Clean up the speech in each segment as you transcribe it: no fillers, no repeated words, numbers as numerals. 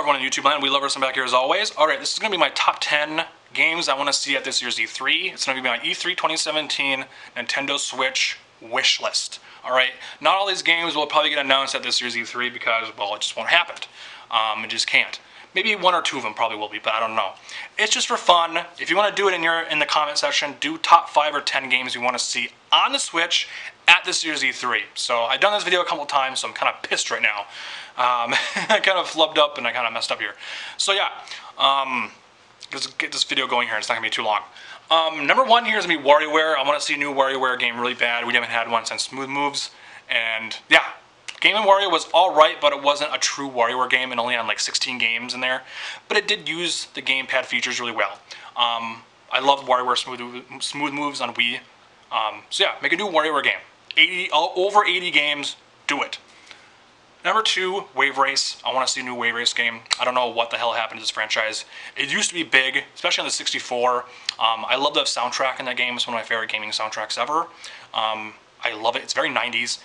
everyone in YouTube land. We love some back here as always. Alright, this is going to be my top 10 games I want to see at this year's E3. It's going to be my E3 2017 Nintendo Switch wish list. Alright, not all these games will probably get announced at this year's E3 because, well, it just won't happen. It just can't. Maybe one or two of them probably will be, but I don't know. It's just for fun. If you want to do it in the comment section, do top 5 or 10 games you want to see on the Switch at this year's E3. So I've done this video a couple times, so I'm kind of pissed right now. I kind of flubbed up and I kind of messed up here. So yeah, let's get this video going here. It's not going to be too long. Number 1 here is going to be WarioWare. I want to see a new WarioWare game really bad. We haven't had one since Smooth Moves. And yeah, Game & Wario was alright, but it wasn't a true WarioWare game and only had like 16 games in there. But it did use the gamepad features really well. I loved WarioWare Smooth Moves on Wii. So yeah, make a new WarioWare game. Over 80 games, do it. Number 2, Wave Race. I want to see a new Wave Race game. I don't know what the hell happened to this franchise. It used to be big, especially on the 64. I love the soundtrack in that game. It's one of my favorite gaming soundtracks ever. I love it. It's very 90s.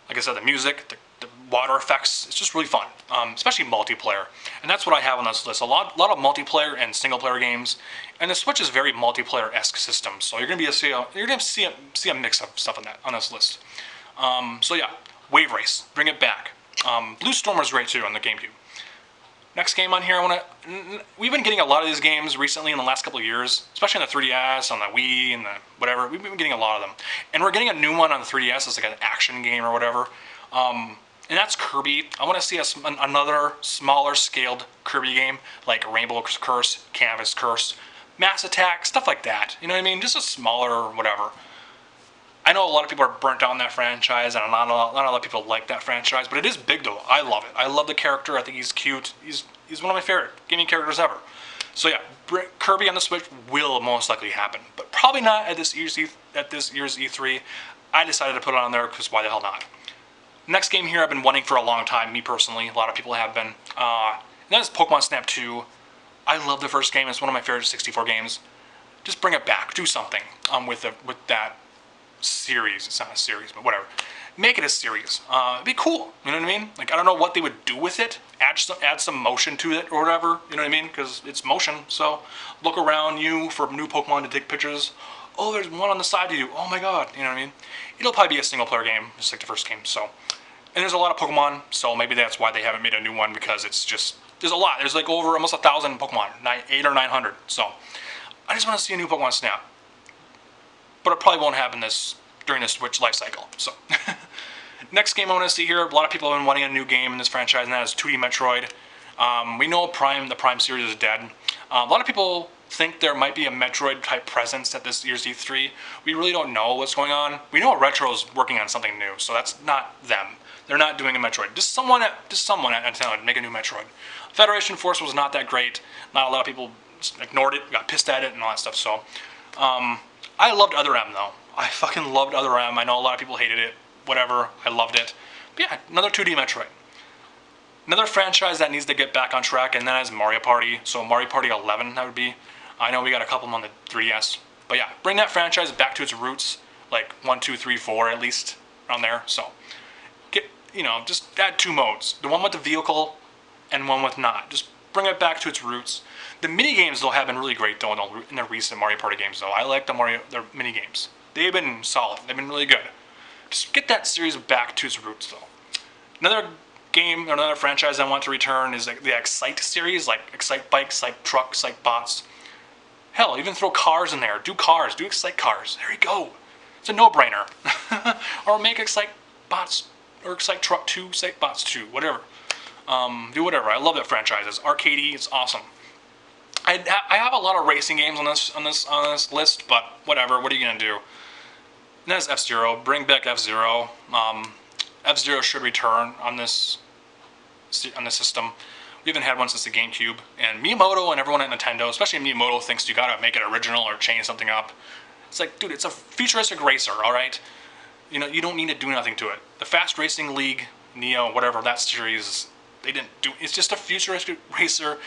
Like I said, the music, the water effects, it's just really fun, especially multiplayer. And that's what I have on this list. A lot of multiplayer and single-player games. And the Switch is very multiplayer-esque system, so you're gonna see a mix of stuff on this list. So yeah, Wave Race, bring it back. Blue Storm was great too on the GameCube. Next game on here, we've been getting a lot of these games recently in the last couple of years, especially on the 3DS, on the Wii, and the whatever. We've been getting a lot of them. And we're getting a new one on the 3DS. It's like an action game or whatever. And that's Kirby. I want to see another smaller scaled Kirby game, like Rainbow Curse, Canvas Curse, Mass Attack, stuff like that. You know what I mean? Just a smaller whatever. I know a lot of people are burnt out on that franchise, and not a lot of people like that franchise, but it is big though. I love it. I love the character. I think he's cute. He's one of my favorite gaming characters ever. So yeah, Kirby on the Switch will most likely happen, but probably not at this year's E3. I decided to put it on there because why the hell not? Next game here I've been wanting for a long time, me personally. A lot of people have been. And that is Pokemon Snap 2. I love the first game. It's one of my favorite 64 games. Just bring it back. Do something with that series. It's not a series, but whatever. Make it a series. It'd be cool. You know what I mean? Like, I don't know what they would do with it. Add some motion to it or whatever. You know what I mean? Because it's motion. So look around you for new Pokemon to take pictures. Oh, there's one on the side of you. Oh my god. You know what I mean? It'll probably be a single player game, just like the first game. So, and there's a lot of Pokemon. So maybe that's why they haven't made a new one, because it's just, there's a lot. There's like over almost 1,000 Pokemon, 800 or 900. So I just want to see a new Pokemon Snap. But it probably won't happen during the Switch life cycle. So next game I want to see here, a lot of people have been wanting a new game in this franchise, and that is 2D Metroid. We know the Prime series is dead. A lot of people think there might be a Metroid type presence at this year's E3. We really don't know what's going on. We know Retro's working on something new, so that's not them. They're not doing a Metroid. Just someone at Nintendo to make a new Metroid. Federation Force was not that great. Not a lot of people ignored it, got pissed at it, and all that stuff. So I loved Other M though. I fucking loved Other M. I know a lot of people hated it. Whatever. I loved it. But yeah, another 2D Metroid. Another franchise that needs to get back on track, and that is Mario Party. So Mario Party 11, that would be. I know we got a couple of them on the 3DS. But yeah, bring that franchise back to its roots. Like 1, 2, 3, 4 at least. Around there. So, just add 2 modes. The one with the vehicle and one with not. Just bring it back to its roots. The mini games though have been really great though in the recent Mario Party games though. I like their mini games. They've been solid. They've been really good. Just get that series back to its roots though. Another game or another franchise I want to return is like the Excite series, like Excite bikes, like trucks, like bots. Hell, even throw cars in there. Do cars. Do Excite cars. There you go. It's a no-brainer. Or make Excite bots or Excite truck 2, Excite bots 2, whatever. Do whatever. I love that franchise. It's arcadey. It's awesome. I have a lot of racing games on this list, but whatever. What are you gonna do? And that's F-Zero. Bring back F-Zero. F-Zero should return on this system. We haven't had one since the GameCube. And Miyamoto and everyone at Nintendo, especially Miyamoto, thinks you gotta make it original or change something up. It's like, dude, it's a futuristic racer, all right? You know, you don't need to do nothing to it. The Fast Racing League, Neo, whatever that series, they didn't do. It's just a futuristic racer.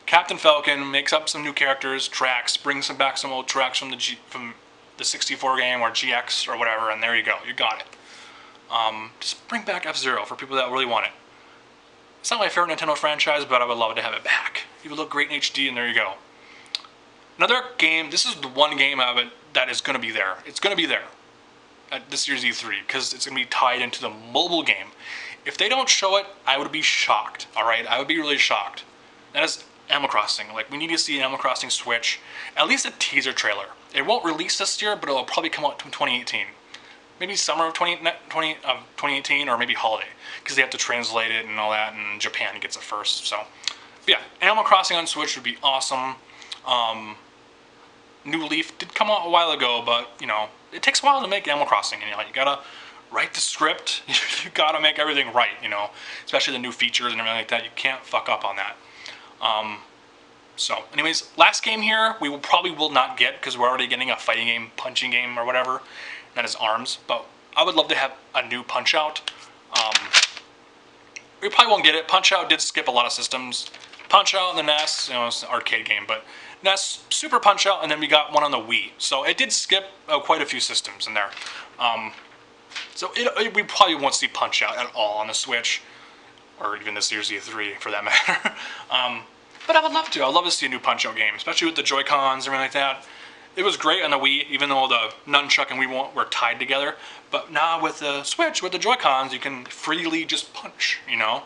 Captain Falcon makes up some new characters, tracks, brings back some old tracks from the 64 game or GX or whatever, and there you go. You got it. Just bring back F-Zero for people that really want it. It's not my favorite Nintendo franchise, but I would love to have it back. It would look great in HD, and there you go. Another game, this is the one game of it that is going to be there. It's going to be there at this year's E3 because it's going to be tied into the mobile game. If they don't show it, I would be shocked, alright? I would be really shocked. That is Animal Crossing. Like, we need to see Animal Crossing Switch, at least a teaser trailer. It won't release this year, but it'll probably come out in 2018. Maybe summer of 2018 or maybe holiday, because they have to translate it and all that, and Japan gets it first. So, but yeah, Animal Crossing on Switch would be awesome. New Leaf did come out a while ago, but you know, it takes a while to make Animal Crossing, and you gotta write the script. You gotta make everything right, you know, especially the new features and everything like that. You can't fuck up on that. So, anyways, last game here we probably will not get because we're already getting a fighting game, punching game, or whatever. That is ARMS, but I would love to have a new Punch-Out. We probably won't get it. Punch-Out did skip a lot of systems. Punch-Out and the NES, you know, it's an arcade game, but NES, Super Punch-Out, and then we got one on the Wii. So it did skip quite a few systems in there. So we probably won't see Punch-Out at all on the Switch, or even this year's E3 for that matter. But I would love to. I'd love to see a new Punch-Out game, especially with the Joy-Cons and everything like that. It was great on the Wii, even though the nunchuck and Wii were tied together. But now with the Switch, with the Joy-Cons, you can freely just punch, you know?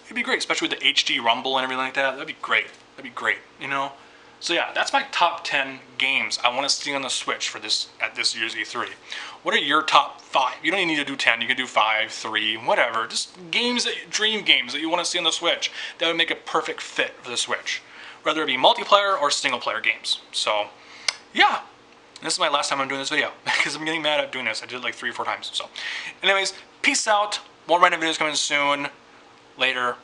It'd be great, especially with the HD rumble and everything like that. That'd be great. That'd be great, you know? So yeah, that's my top 10 games I want to see on the Switch for this at this year's E3. What are your top 5? You don't even need to do 10. You can do 5, 3, whatever. Just games, dream games that you want to see on the Switch that would make a perfect fit for the Switch. Whether it be multiplayer or single-player games. So, yeah, this is my last time I'm doing this video because I'm getting mad at doing this. I did it like 3 or 4 times. So, anyways, peace out. More random videos coming soon. Later.